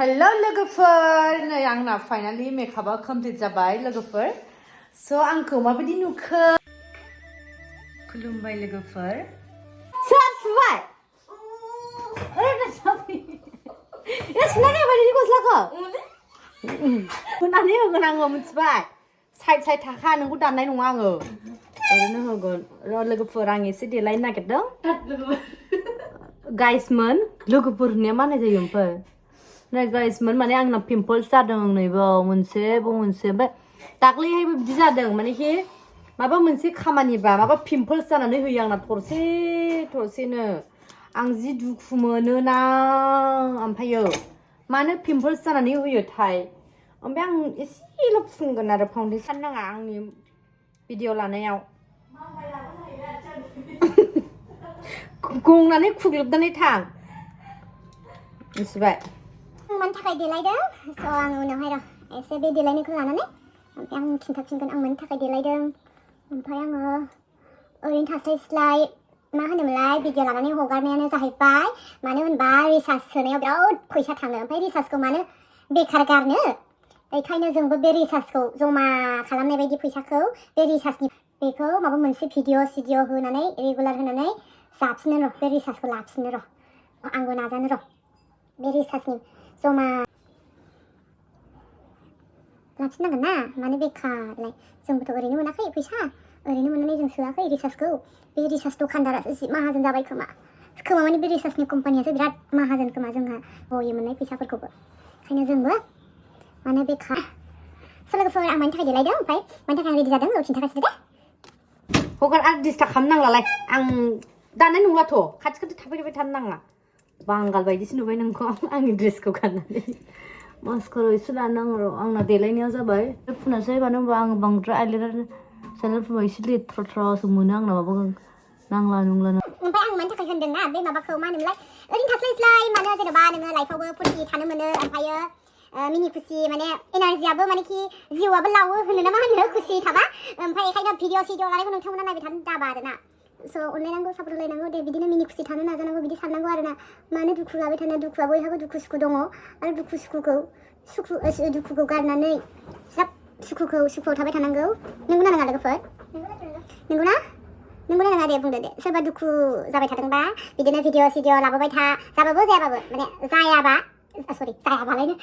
हेल' लोगोफोर नै आंना फाइनालि मेकआपआ कमप्लिट जाबाय लोगोफोर स' आंखौ माबायदि नुखो खुलुमबाय लोगोफोर सोर सुबाय ए सुनानै होबाय नोंनि गस्लाखौ सुनानै होगोन आङो मिथिबाय साइड साइड थाखा नोंखौ दाननाय नङा आङो ओरैनो होगोन र' लोगोफोर आं एसे देलायनो नागिरदों गाइसमोन लोगोफोर होननाया माने जायो ओमफ्राय नै गाइसमोन माने आंना पिम्पल्स जादों नैबाव मोनसे ओमफ्राय दाख्लैहायबो बिदि जादों मानेखि माबा मोनसे खामानिबा माबा पिम्पल्स जानानै होयो आंना थरसेनो आं जि दुखु मोनोना ओमफ्रायो मानो पिम्पल्स जानानै होयोथाय ओमफ्राय आं एसेल' फुनगोन आरो फाउन्डेसन नाङा आंनि भिडिअ लानायाव गंनानै खुग्लुबनानै थां मिथिबाय मानि थाखाय देलायदों स' आं उनावहाय र' एसे बे देलायनायखौ लानानै ओमफ्राय आं खिन्थाफिनगोन आं मानि थाखाय देलायदों ओमफ्राय आङो ओरैनो थास्लायस्लाय मा होनोमोनलाय भिडिअ लानानै हगारनायानो जाहैबाय मानो होनबा रिसार्च सोनायाव बिराद फैसा थाङो ओमफ्राय रिसार्चखौ मानो बेखार गारनो बेखायनो जोंबो बे रिसार्चखौ जमा खालामनाय बायदि फैसाखौ बे रिसार्चनि बेखौ माबा मोनसे भिडिअ होनानै रेगुलार होनानै जाफिनो र' बे रिसार्चखौ लाफिनो र' आंबो नाजानो र' बे रिसार्चनि जमा लाफिननांगोन ना मानो बेखारलाय जोंबोथ' ओरैनो मोनाखै फैसा ओरैनो मोननानै जों सोआखै रिसार्चखौ बे रिसार्च दखानदारासो जि माहाजोन जाबाय खोमा माने बे रिसार्चनि कम्पानियासो बिराद माहाजोन खोमा जोंहा बयो मोननाय फैसाफोरखौबो ओंखायनो जोंबो मानो बेखार स' लोगोफोर आं मानि थाखाय देलायदों ओमफ्राय मानि थाखाय आं रेडि जादों औ खिन्थागासिनो दे हगार आरो डिस्टार्ब खालामनांलालाय आं दाननाय नंलाथ' खाथि थाबाय थानो नाङा बांगाल बायदिसो नुबाय नोंखौ आंनि ड्रेसखौ गाननानै मास्कारा एसे लानांगौ र' आंना देलायनाया जाबाय फुनासै मानो होनबा आं बांद्राय आइलाइनार चेनेल फुनबा एसे लेथ्रासो मोनो आंना माबा नांला ओमफ्राय आं मानि थाखाय होनदों ना बे माबाखौ मा होनोमोनलाय ओरैनो थास्लायस्लाय मानो जेनेबा नोङो लाइफआवबो फुरथि थानो मोनो ओमफ्रायो मिनि खुसि माने एनार्जियाबो मानेखि जिउआबो लावो होनो ना मा होनो खुसि थाबा ओमफ्राय बेखायनो भिडिअ लानायखौ नोंथांमोना नायबाय थानो दाबा आरोना स' अनलायनांगौ सापर्ट होलायनांगौ दे बिदिनो मिनि खुसि थानो नाजानांगौ बिदि साननांगौ आरोना मानो दुखु लाबाय थानो दुखुआ बयहाबो दुखु सुखु दङ आरो दुखुखौ गारनानै ज्राब सुखुआव थाबाय थानांगौ नंगौना नङा लोगोफोर नंगौना नङा दे बुंदो दे सोरबा दुखु जाबाय थादोंबा बिदिनो भिडिअ लाबोबाय था जाबाबो जायाबाबो माने जायाबा जायाबालायनो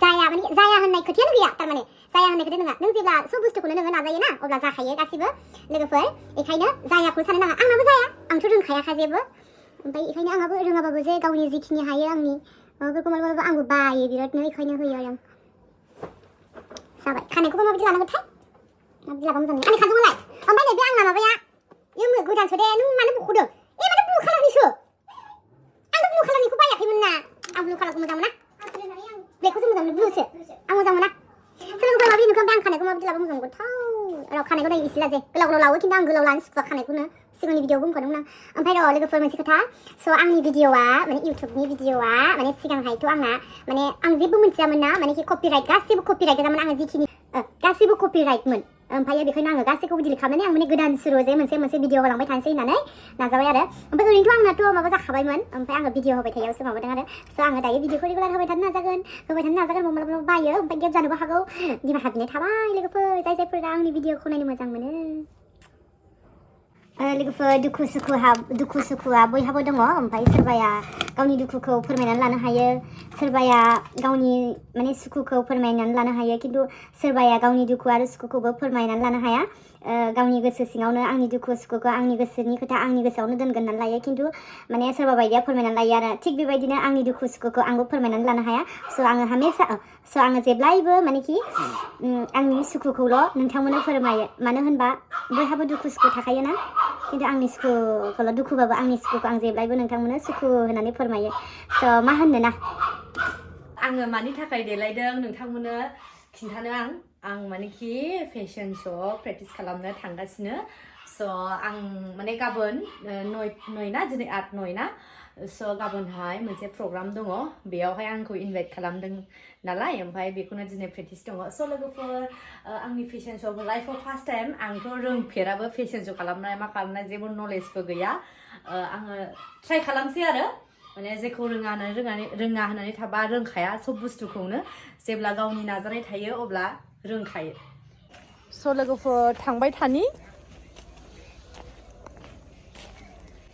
जाया होननाय खोथायानो गैया थारमाने जाया होननाय खोथा नङा नों जेब्ला सब बुस्थुखौनो नोङो नाजायो ना अब्ला जाखायो गासिबो लोगोफोर बेखायनो जायाखौ सानो नाङा आंनाबो जाया आंथ' रोंखायाखा जेबो ओमफ्राय बेखायनो आंहाबो रोङाबाबो जे गावनि जिखिनि हायो आंनि माबाफोरखौ मालाबा आंबो बायो बिरादनो बेखायनो होयो आं जाबाय खानायखौबो माबायदि लानांगौथाय माबायदि लाबा मोजां आंनि खानजङालाय ओमफ्राय नैबे आंना माबाया इयो गोदानसो दे नों मानो बख'दों माथो ब्लु कालारनिसो आंथ' ब्लु कालारनिखौ बायाखैमोन ना आं ब्लु कालारखौ मोजां मोना ब्लेकखौसो मोजां मोनो ब्लुसो आं मोजां मोना सोलोंबा माबि नुखो ओमफ्राय आं खानायखौ माबायदि लाबा मोजां मोनगोनथाव र' खानायखौ नाय एसे लाजे गोलाव लावो खिन्थु आं गोलाव लानो सुखुवा खानायखौनो सिगांनि भिडिअआव बुंखादोंमोन आं ओमफ्राय र' लोगोफोर मोनसे खोथा स' आंनि भिडिअआ माने इउटुबनि भिडिअआ माने सिगांहायथ' आंना माने आं जेबो मिथियामोन ना माने कपिराइट गासिबो कपिराइट गोजामोन आङो जिखिनि गासिबो कपिराइटमोन ओमफ्राय बेखायनो आङो गासैखौबो डिलिट खालामनानै आं माने गोदान सुरु जे मोनसे भिडिअ होलांबाय थानोसै होननानै नाजाबाय आरो ओमफ्राय ओरैनोथ' आंनाथ' माबा जाखाबायमोन ओमफ्राय आङो भिडिअ होबाय थानायावसो माबादों आरो स' आङो दायो भिडिअखौ रेगुलार होबाय थानो नाजागोन माब्लाबा बायो ओमफ्राय गेप जानोबो हागौ निमाहा बिनाय थाबाय लोगोफोर जायफोरा आंनि भिडिअखौ नायनो मोजां मोनो लोगोफोर दुखु सुखुआ बयहाबो दङ ओमफ्राय सोरबाया गावनि दुखुखौ फोरमायनानै लानो हायो सोरबाया गावनि माने सुखुखौ फोरमायनानै लानो हायो खिन्थु सोरबाया गावनि दुखु आरो सुखुखौबो फोरमायनानै लानो हाया गावनि गोसो सिङावनो आंनि दुखु सुखुखौ आंनि गोसोनि खोथा आंनि गोसोआवनो दोनगोन होननानै लायो खिन्थु माने सोरबा बायदिया फोरमायनानै लायो आरो थिग बेबायदिनो आंनि दुखु सुखुखौ आंबो फोरमायनानै लानो हाया आङो जेब्लायबो मानेखि आंनि सुखुखौल' नोंथांमोननो फोरमायो मानो होनबा बयहाबो दुखु सुखु थाखायोना खिन्थु आंनि सुखुखौल' दुखुबाबो आंनि सुखुखौ आं जेब्लायबो नोंथांमोननो सुखु होननानै फोरमायो स' मा होननो ना आङो मानि थाखाय देलायदों नोंथांमोननो खिन्थानो आं मानेखि फेशन श' प्रेक्टिस खालामनो थांगासिनो स' आं माने गाबोन 9 ना दिनै 8-9 ना स' गाबोनहाय मोनसे प्रग्राम दङ बेयावहाय आंखौ इनभाइट खालामदों नालाय ओमफ्राय बेखौनो दिनै प्रेक्टिस दङ स' लोगोफोर आंनि फेशन श' लाइफआव फार्स्ट टाइम आंथ' रोंफेराबो फेशन श' खालामनाय मा खालामनाय जेबो नलेजबो गैया आङो ट्राइ खालामसै आरो माने जेखौ रोङा होननानै थाबा रोंखाया सब बुस्थुखौनो जेब्ला गावनि नाजानाय थायो अब्ला रोंखायो स' लोगोफोर थांबाय थानि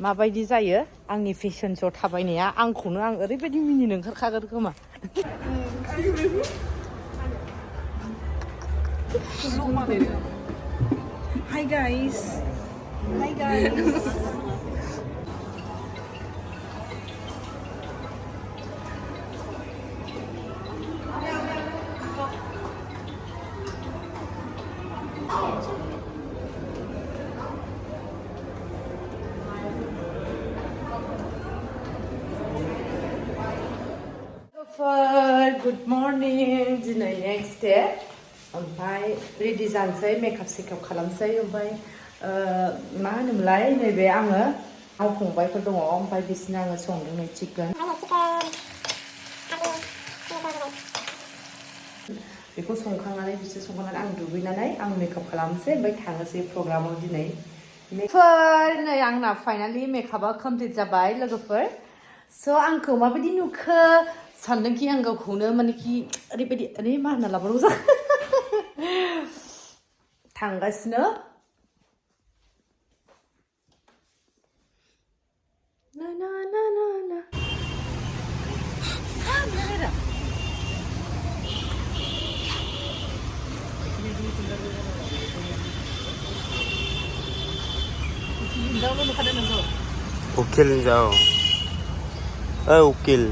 माबायदि जायो आंनि फेशन श' थाबायनाया आंखौनो आं ओरैबायदि मिनिनो ओंखारखागोन खोमा Hi guys. Hi guys. Good morning दिनै next day ओमफ्राय रेडि जानोसै मेकआप सेकआप खालामसै ओमफ्राय मा होनोमोनलाय नैबे आङो आव फंबायफोर दङ ओमफ्राय बिसोरनो आङो संदों नै चिकेन बेखौ संखांनानै बिसोर संखांनानै आं दुगैनानै आं मेकआप खालामसै ओमफ्राय थांनोसै प्रग्रामाव दिनै नै आंना फाइनालि मेकआपआ कमप्लिट जाबाय लोगोफोर स' आंखौ माबायदि नुखो सानदोंखि आं गावखौनो मानेखि ओरैबायदि मा होनना लाबावगौ जा थांगासिनो ना ना ना ना ना Ukil jauh. Ukil.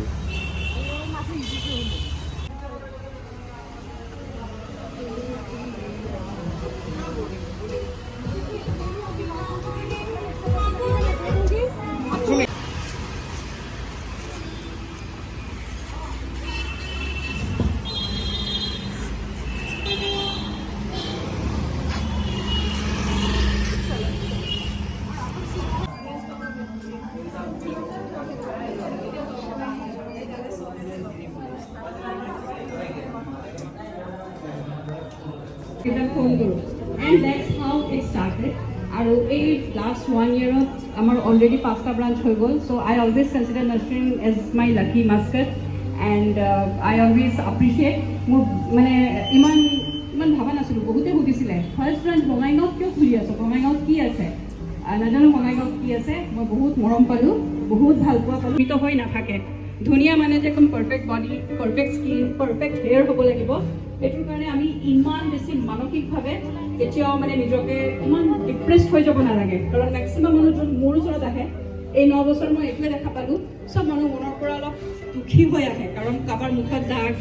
And that's how it started. And last 1 year আমার already 5টা branch হয়ে গল. So I always consider nurturing as my lucky musket, and I always appreciate. মানে ইমান ভাবা নাছিলো বহুতে সুধিছিলে ফাৰ্ষ্ট ব্ৰাঞ্চ বঙাইগাঁৱত কিয় খুলি আছো বঙাইগাঁৱত কি আছে নাজানো বঙাইগাঁৱত কি আছে মই বহুত মৰম পালোঁ বহুত ভাল পোৱা পালোঁ মিত হৈ নাথাকে ধুনীয়া মানে যে একদম perfect body perfect skin perfect hair হ'ব লাগিব এইটোৰ কাৰণে আমি ইমান বেছি মানসিকভাৱে কেতিয়াও মানে নিজকে ইমান ডিপ্ৰেছড হৈ যাব নালাগে কাৰণ মেক্সিমাম মানুহ যোন মোৰ ওচৰত আহে এই 9 বছৰ মই এইটোৱে দেখা পালোঁ চব মানুহ মনৰ পৰা অলপ দুখী হৈ আহে কাৰণ কাৰোবাৰ মুখত দাগ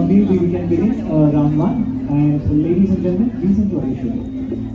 We can begin round 1, and so ladies and gentlemen, please enjoy the show.